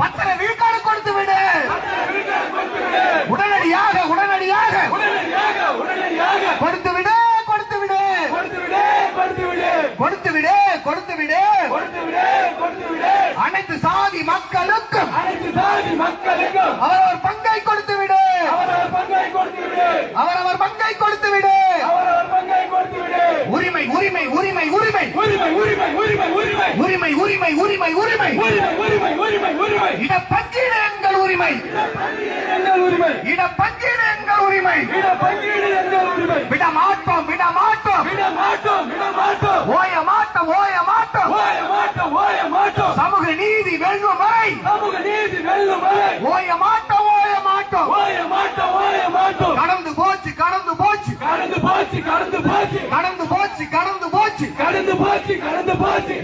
பத்திர விழுக்காடு கொடுத்து விடு. உடனடியாக உடனடியாக கொடுத்து விடு கொடுத்து விடு கொடுத்து விடு கொடுத்து விடு. அனைத்து சாதி மக்களுக்கும் அவரவர் பங்கை கொடுத்து விடு. அவரவர் பங்கை கொடுத்து விடு. உரிமை உரிமை உரிமை உரிமை உரிமை உரிமை உரிமை உரிமை இடப்பங்கீடு எங்கள் உரிமை. இடப்பங்கீடு எங்கள் உரிமை. விட மாட்டோம் விட மாட்டோம் ஓய மாட்டோம் ஓய மாட்டோம். சமூக நீதி வெல்லும் வரை ஓய மாட்டோம் ஓய மாட்டோம். கடந்து போச்சு கடந்து போச்சு கடந்து போச்சு கடந்து போச்சு கடந்து போச்சு கடந்து போச்சு கடந்து போச்சு கடந்து போச்சு.